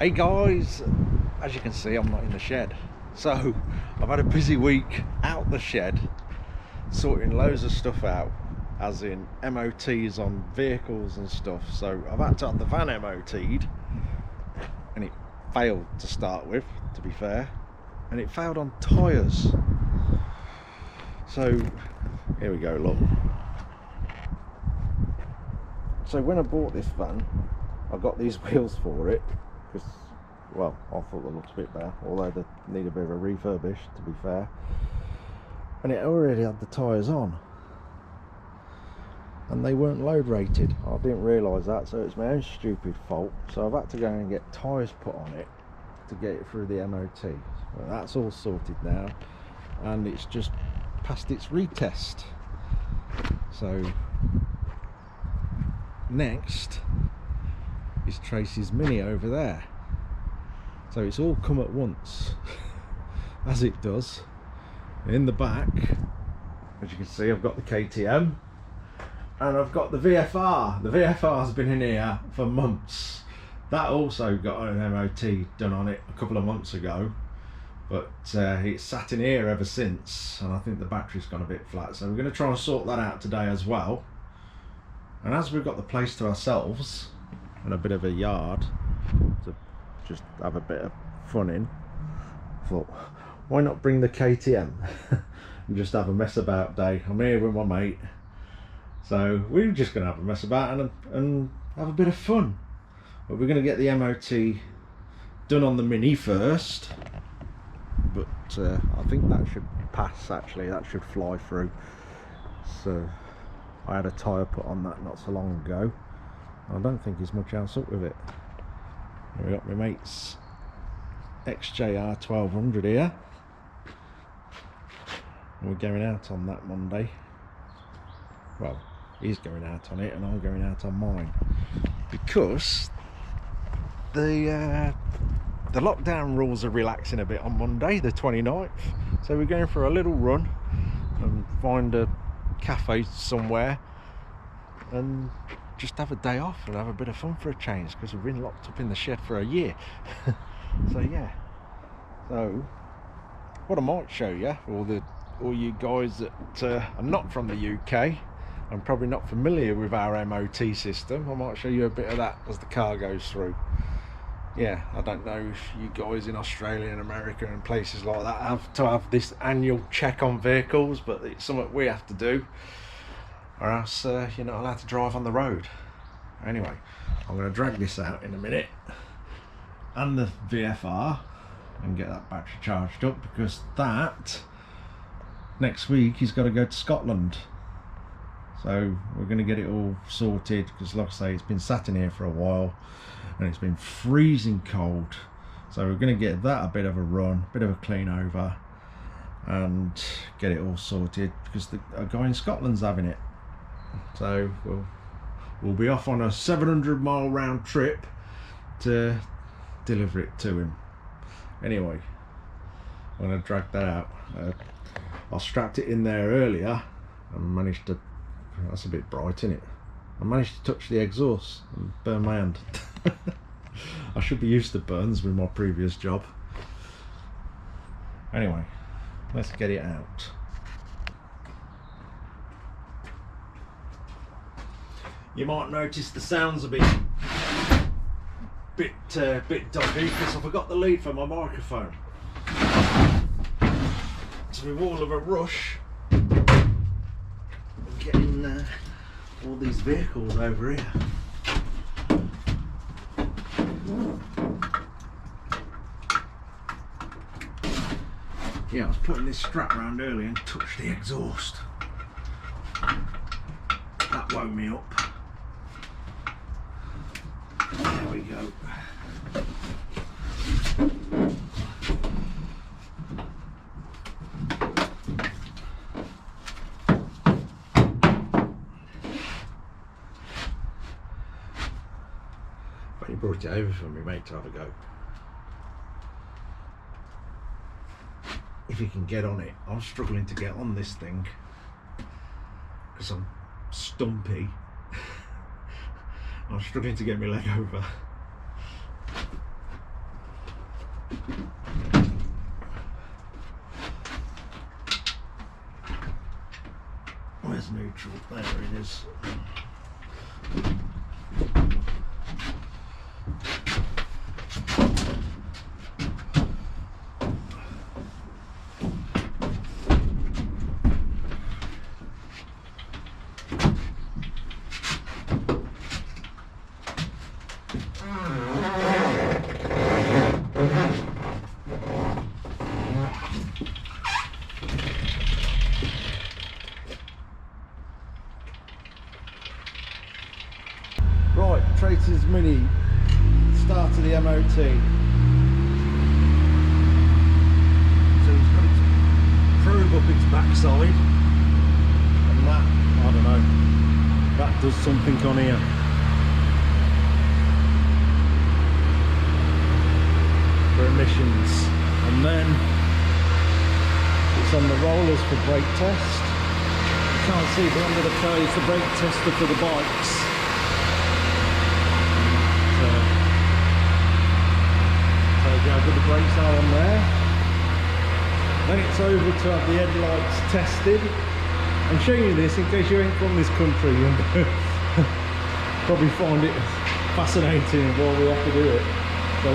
Hey guys, as you can see I'm not in the shed, so I've had a busy week out the shed sorting loads of stuff out, as in MOTs on vehicles and stuff. So I've had to have the van MOT'd and it failed to start with, to be fair, and it failed on tyres. So here we go, look. So when I bought this van I got these wheels for it because, well, I thought they looked a bit better, although they need a bit of a refurbish, to be fair. And it already had the tyres on and they weren't load rated. I didn't realise that, so it's my own stupid fault. So I've had to go and get tyres put on it to get it through the MOT. Well, that's all sorted now and it's just passed its retest. So next is Tracy's Mini over there. So it's all come at once, as it does. In the back, as you can see, I've got the KTM and I've got the VFR. The VFR's been in here for months. That also got an MOT done on it a couple of months ago, but it's sat in here ever since, and I think the battery's gone a bit flat. So we're going to try and sort that out today as well. And as we've got the place to ourselves and a bit of a yard to just have a bit of fun in, I thought, why not bring the KTM and just have a mess about day. I'm here with my mate, so we're just going to have a mess about and have a bit of fun. But we're going to get the MOT done on the Mini first, but I think that should pass. Actually, that should fly through. So I had a tyre put on that not so long ago. I don't think there's much else up with it. We got my mate's XJR 1200 here. We're going out on that Monday. Well, he's going out on it and I'm going out on mine, because the lockdown rules are relaxing a bit on Monday the 29th. So we're going for a little run and find a cafe somewhere and just have a day off and have a bit of fun for a change, because we've been locked up in the shed for a year. So yeah, so what I might show you, all you guys that are not from the UK and probably not familiar with our MOT system, I might show you a bit of that as the car goes through. Yeah, I don't know if you guys in Australia and America and places like that have to have this annual check on vehicles, but it's something we have to do, or else you're not allowed to drive on the road. Anyway, I'm going to drag this out in a minute and the VFR and get that battery charged up, because that next week he's got to go to Scotland. So we're going to get it all sorted, because like I say, it's been sat in here for a while and it's been freezing cold. So we're going to get that a bit of a run, a bit of a clean over, and get it all sorted, because a guy in Scotland's having it. So we'll be off on a 700-mile round trip to deliver it to him. Anyway, I'm going to drag that out. I strapped it in there earlier and managed to, that's a bit bright, isn't it? I managed to touch the exhaust and burn my hand. I should be used to burns with my previous job. Anyway, let's get it out. You might notice the sound's a bit dodgy, because I forgot the lead for my microphone. So with all of a rush, getting all these vehicles over here. Yeah, I was putting this strap around earlier and touched the exhaust. That woke me up. There we go. But he brought it over for me, mate, to have a go. If you can get on it. I'm struggling to get on this thing because I'm stumpy. I'm struggling to get my leg over. Where's neutral? There it is. Right, Tracy's Mini started the MOT. So he's got its probe up its backside, and that, I don't know, that does something on here. For emissions. And then it's on the rollers for brake test. You can't see, but under the car is the brake tester for the bikes. How good the brakes are on there. Then it's over to have the headlights tested. I'm showing you this in case you ain't from this country and probably find it fascinating while we have to do it. So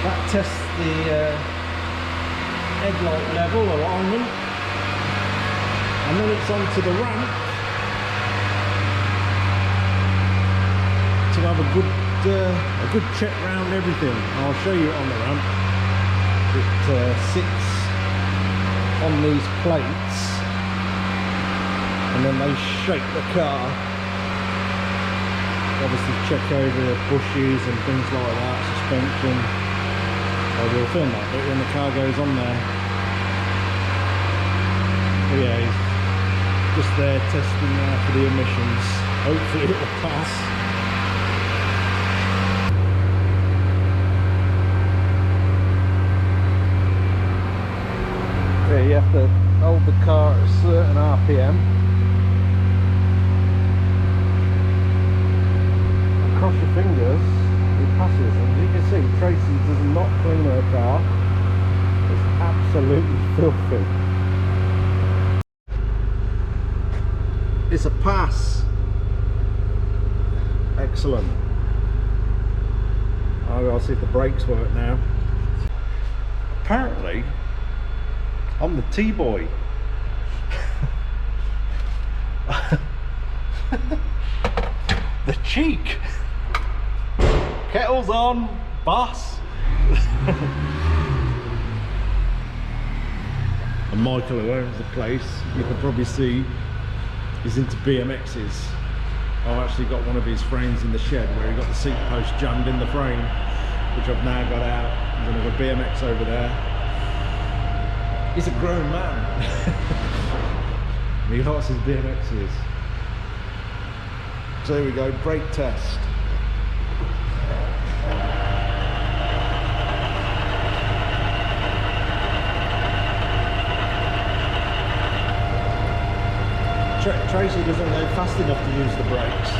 that tests the headlight level alignment, and then it's onto the ramp to have a good check round everything. I'll show you it on the ramp. It sits on these plates, and then they shake the car. Obviously check over the bushes and things like that, suspension. I will film that bit when the car goes on there. But yeah, he's just there testing now for the emissions. Hopefully it will pass. Yeah, you have to hold the car at a certain RPM. And cross your fingers, it passes. And as you can see, Tracy does not clean her car. It's absolutely filthy. It's a pass. Excellent. I'll see if the brakes work now. Apparently, I'm the T-boy. The cheek. Kettle's on, boss. And Michael, who owns the place, you can probably see, he's into BMXs. I've actually got one of his frames in the shed where he got the seat post jammed in the frame, which I've now got out. I'm going to have a BMX over there. He's a grown man. He likes his BMXs. So here we go, brake test. Tracy doesn't go fast enough to use the brakes.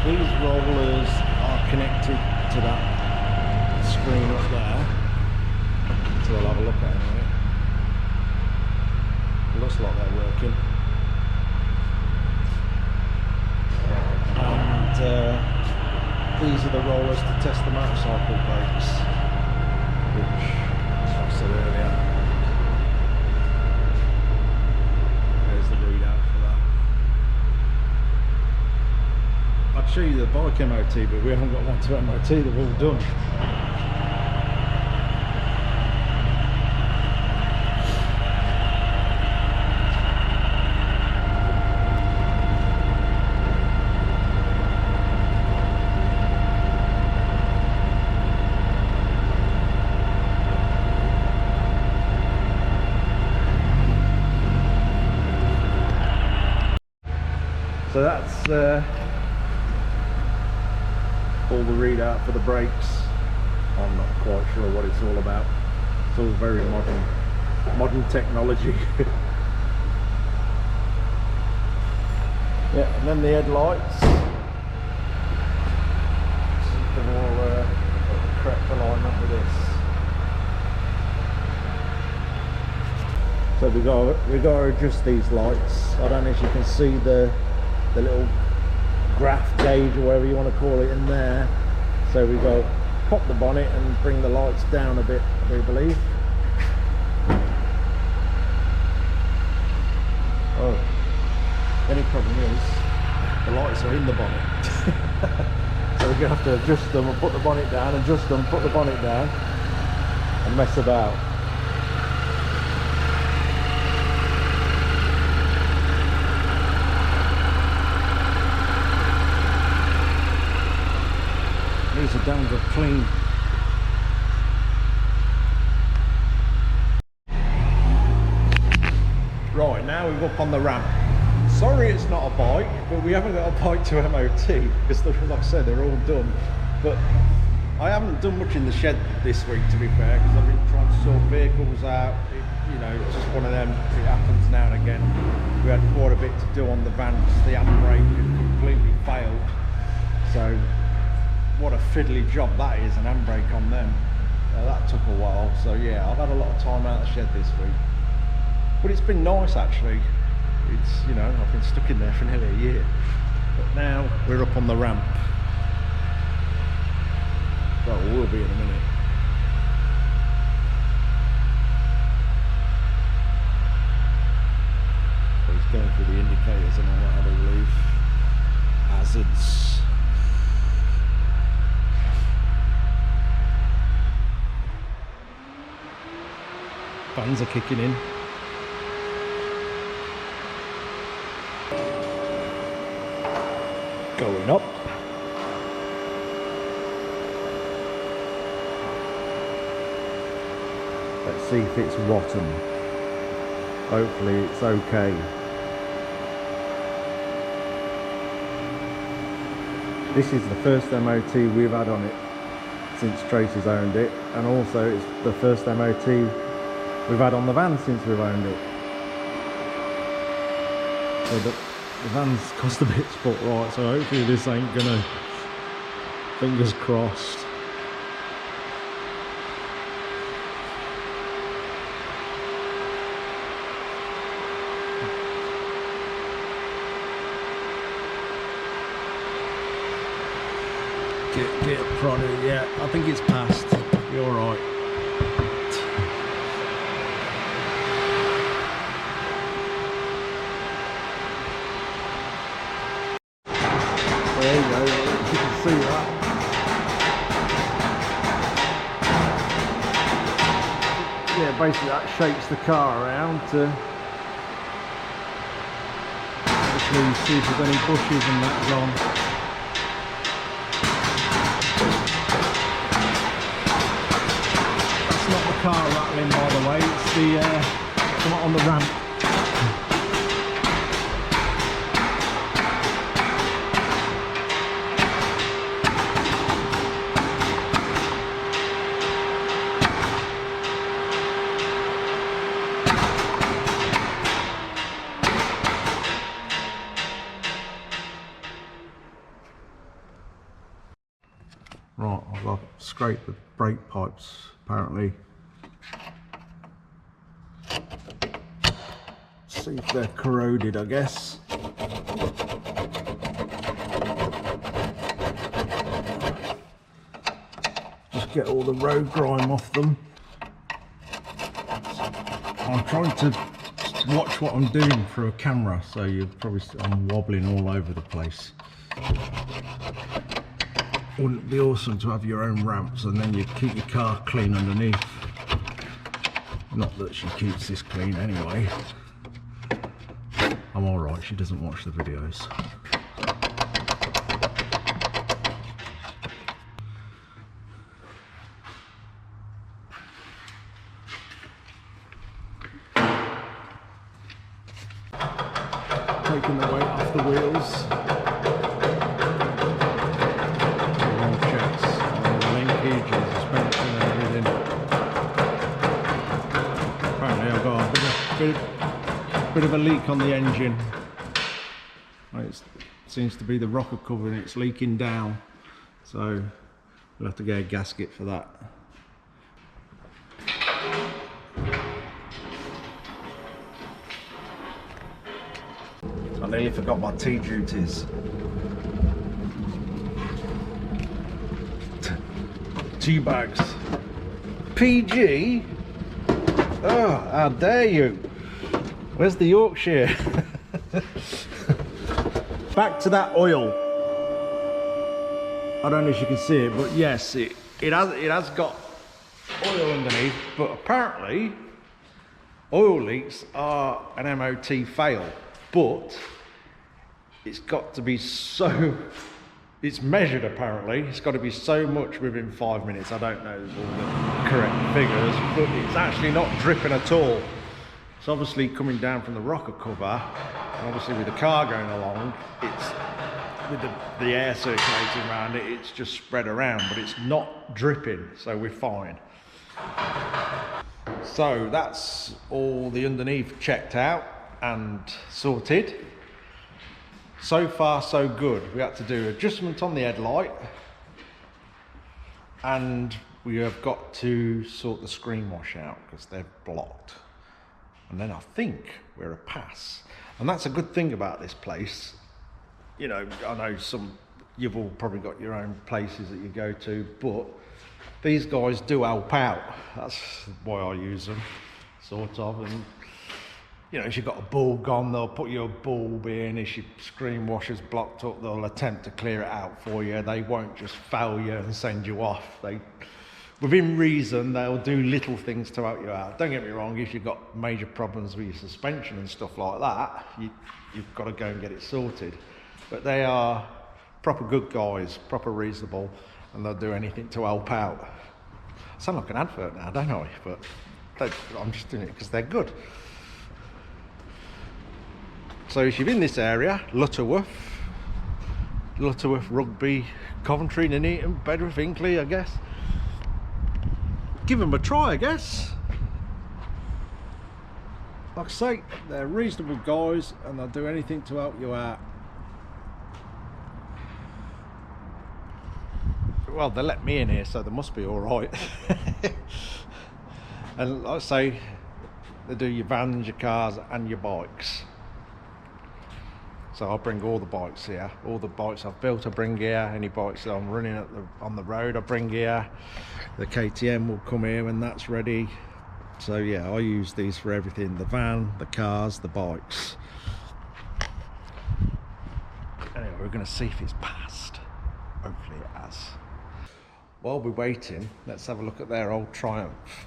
These rollers are connected to that screen up there, so I'll have a look at it in a minute. It looks like they're working. And these are the rollers to test the motorcycle brakes, which, as I said earlier, there's the readout for that. I'd show you the bike MOT, but we haven't got one to MOT, they're all done. So that's all the readout for the brakes. I'm not quite sure what it's all about. It's all very modern technology. Yeah, and then the headlights. They're all got the correct alignment with this. So we got to adjust these lights. I don't know if you can see the little graph gauge or whatever you want to call it in there. So we go pop the bonnet and bring the lights down a bit, I do believe. Oh, the only problem is the lights are in the bonnet. So we're going to have to adjust them and put the bonnet down, adjust them, put the bonnet down and mess about. These are damn good clean. Right, now we're up on the ramp. Sorry it's not a bike, but we haven't got a bike to MOT because, like I said, they're all done. But I haven't done much in the shed this week, to be fair, because I've been trying to sort vehicles out. You know, it's just one of them, it happens now and again. We had quite a bit to do on the van because the handbrake had completely failed. So what a fiddly job that is, an handbrake on them. That took a while. So yeah, I've had a lot of time out of the shed this week. But it's been nice actually. It's, you know, I've been stuck in there for nearly a year. But now we're up on the ramp. Well, we will be in a minute. So he's going through the indicators and all that, I believe. Hazards. Fans are kicking in. Going up. Let's see if it's rotten. Hopefully it's okay. This is the first MOT we've had on it since Tracy's owned it, and also it's the first MOT we've had on the van since we've owned it. So the van's cost a bit to put right, so hopefully this ain't gonna, fingers crossed. Get prodded, yeah, I think it's passed. You're alright. There you go, you can see that. Yeah, basically that shakes the car around to actually see if there's any bushes and that's on. That's not the car rattling, by the way, it's the one on the ramp. Right, I've got to scrape the brake pipes, apparently. See if they're corroded, I guess. Just get all the road grime off them. I'm trying to watch what I'm doing through a camera, so you'll probably see I'm wobbling all over the place. Wouldn't it be awesome to have your own ramps and then you keep your car clean underneath? Not that she keeps this clean anyway. I'm alright, she doesn't watch the videos. Taking the weight off the wheels. Bit of a leak on the engine. It seems to be the rocker cover and it's leaking down, so we'll have to get a gasket for that. I nearly forgot my tea duties. Tea bags. PG? Oh, how dare you? Where's the Yorkshire? Back to that oil. I don't know if you can see it, but yes, it has got oil underneath, but apparently oil leaks are an MOT fail, but it's got to be so, it's measured apparently, it's got to be so much within 5 minutes. I don't know all the correct figures, but it's actually not dripping at all. It's obviously coming down from the rocker cover, and obviously with the car going along, it's with the air circulating around it, it's just spread around, but it's not dripping, so we're fine. So that's all the underneath checked out and sorted. So far so good. We had to do adjustment on the headlight, and we have got to sort the screen wash out because they're blocked. And then I think we're a pass. And that's a good thing about this place. You know, I know you've all probably got your own places that you go to, but these guys do help out. That's why I use them, sort of. And you know, if you've got a bulb gone, they'll put your bulb in. If your screen washer's blocked up, they'll attempt to clear it out for you. They won't just fail you and send you off. Within reason, they'll do little things to help you out. Don't get me wrong, if you've got major problems with your suspension and stuff like that, you've got to go and get it sorted. But they are proper good guys, proper reasonable, and they'll do anything to help out. I sound like an advert now, don't I? But I'm just doing it because they're good. So if you're in this area, Lutterworth, Rugby, Coventry, Nuneaton, Bedworth, Hinckley, I guess, give them a try, I guess. Like I say, they're reasonable guys and they'll do anything to help you out. Well, they let me in here, so they must be all right. And like I say, they do your vans, your cars and your bikes. So I bring all the bikes here. All the bikes I've built I bring here. Any bikes that I'm running on the road I bring here. The KTM will come here when that's ready. So yeah, I use these for everything. The van, the cars, the bikes. Anyway, we're going to see if it's passed. Hopefully it has. While we're waiting, let's have a look at their old Triumph.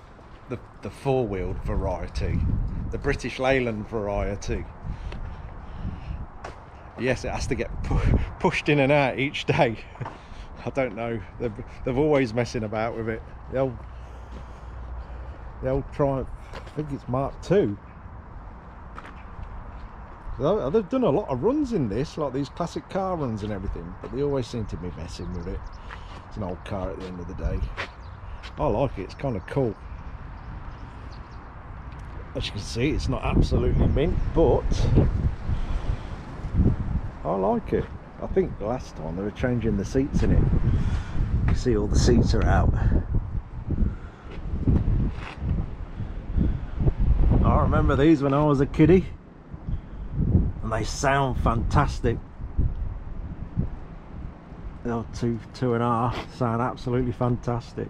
The four-wheeled variety. The British Leyland variety. Yes, it has to get pushed in and out each day. I don't know. They're always messing about with it. The old Triumph, I think it's Mark II. They've done a lot of runs in this, like these classic car runs and everything, but they always seem to be messing with it. It's an old car at the end of the day. I like it, it's kind of cool. As you can see, it's not absolutely mint, but I like it. I think the last time they were changing the seats in it. You see all the seats are out. I remember these when I was a kiddie, and they sound fantastic. They're 2.5 sound absolutely fantastic.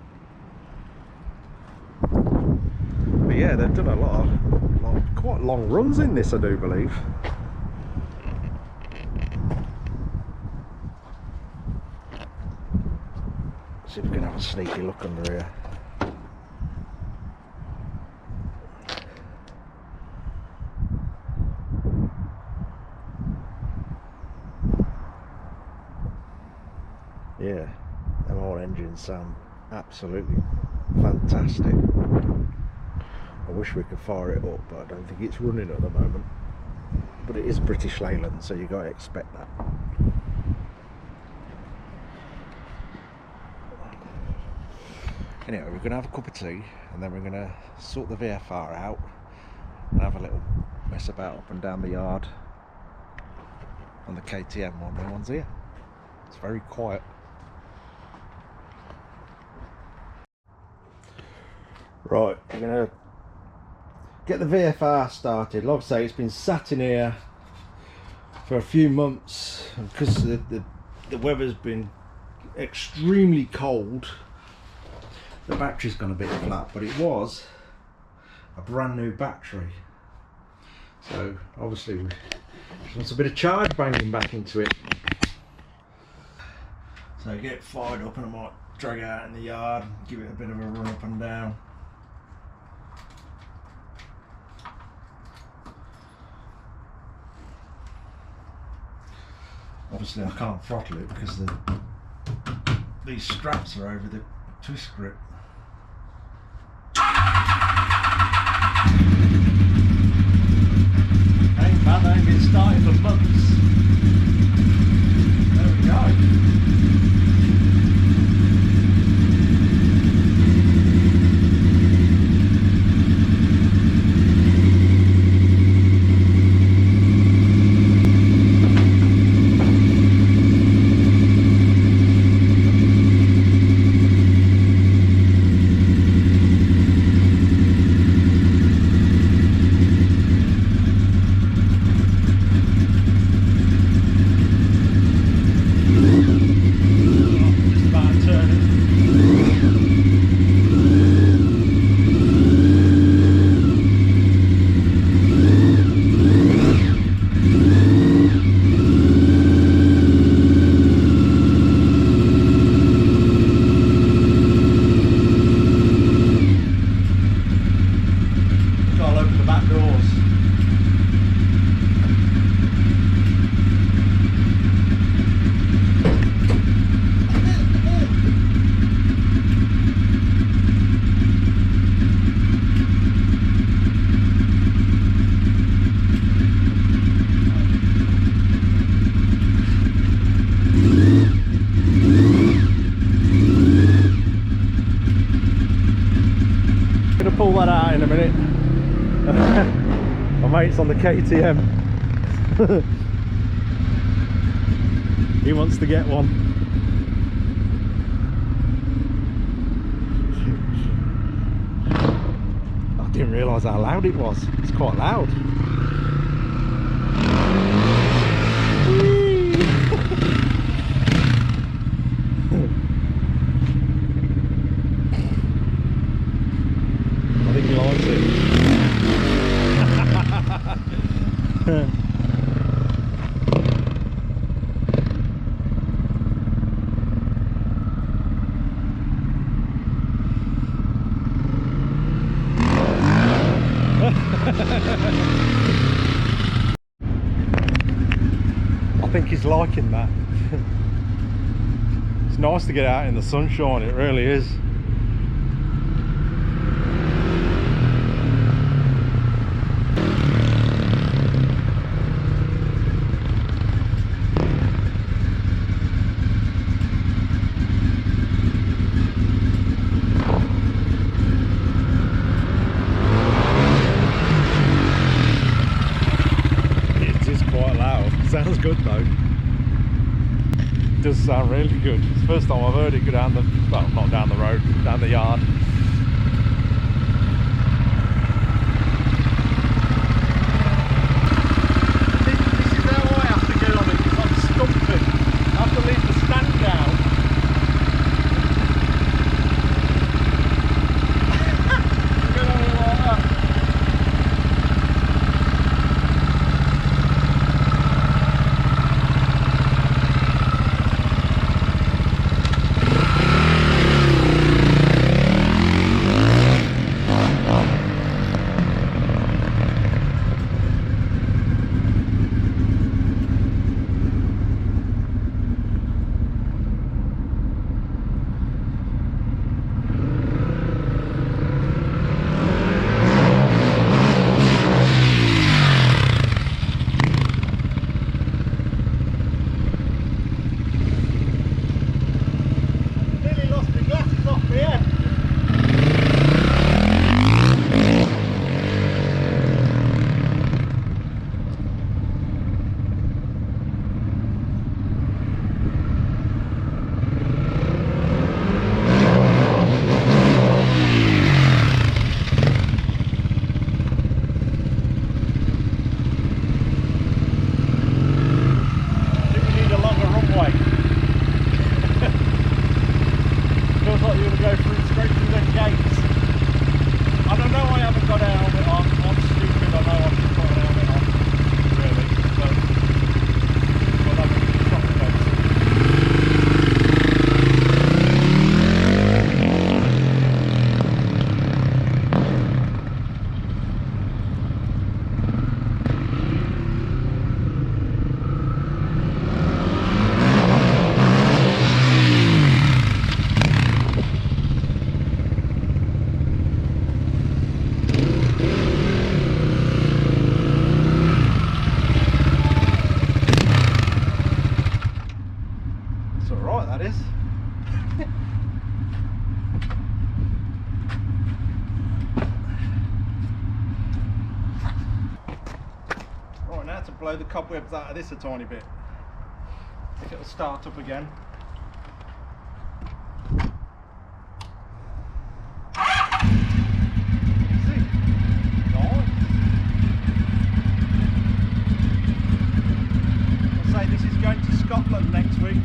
But yeah, they've done a lot of quite long runs in this, I do believe. See if we can have a sneaky look under here. Yeah, them old engines sound absolutely fantastic. I wish we could fire it up, but I don't think it's running at the moment. But it is British Leyland, so you got to expect that. Anyway, we're going to have a cup of tea and then we're going to sort the VFR out and have a little mess about up and down the yard. on the KTM one. The one's here. It's very quiet. Right, we're gonna get the VFR started. Like I say, it's been sat in here for a few months because the weather's been extremely cold. The battery's gone a bit flat, but it was a brand new battery, so obviously we want a bit of charge banging back into it. So get it fired up and I might drag it out in the yard and give it a bit of a run up and down. Obviously I can't throttle it because these straps are over the twist grip. Ain't bad, they ain't been started for months. There we go. Pull that out in a minute. My mate's on the KTM. He wants to get one. I didn't realise how loud it was. It's quite loud. I think he likes it. I think he's liking that. It's nice to get out in the sunshine, it really is. Sounds good though. It does sound really good. It's the first time I've heard it go down the, well, not down the road, down the yard. This is how I have to get on it, because I'm stumping. I have to leave the stand down. Get on it like that. blow the cobwebs out of this a tiny bit. If it'll start up again. Easy. Nice. I'll say this is going to Scotland next week.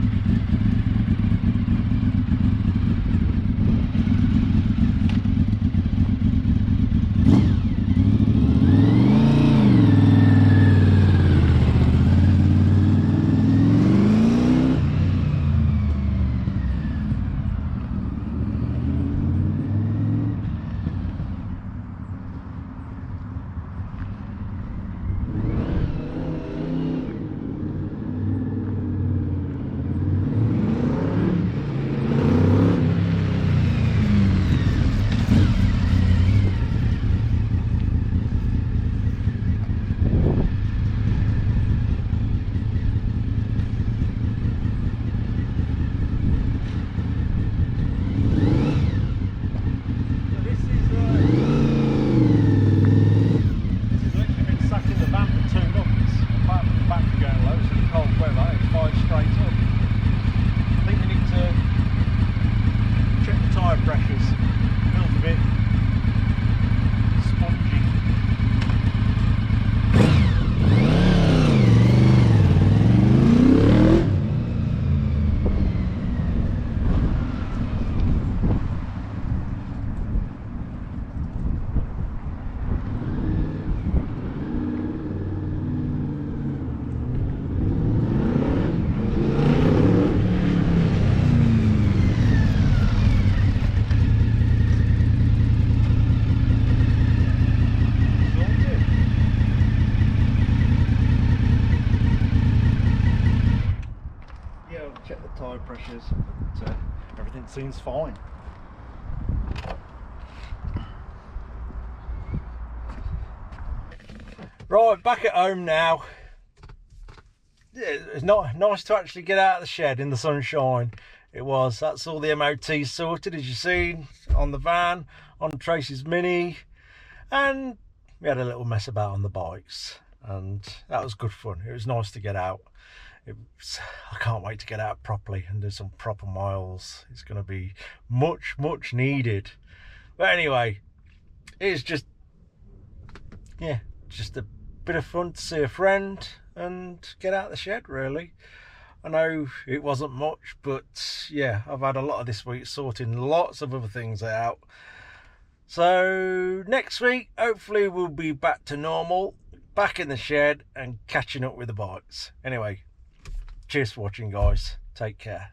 Check the tyre pressures, but everything seems fine. Right, back at home now. It's not nice to actually get out of the shed in the sunshine. It was. That's all the MOT sorted, as you see, on the van, on Tracy's Mini, and we had a little mess about on the bikes, and that was good fun. It was nice to get out. I can't wait to get out properly and do some proper miles. It's going to be much needed. But anyway, it's just, yeah, just a bit of fun to see a friend and get out of the shed, really. I know it wasn't much, but yeah, I've had a lot of this week sorting lots of other things out. So next week, hopefully we'll be back to normal, back in the shed and catching up with the bikes. Anyway, cheers for watching, guys. Take care.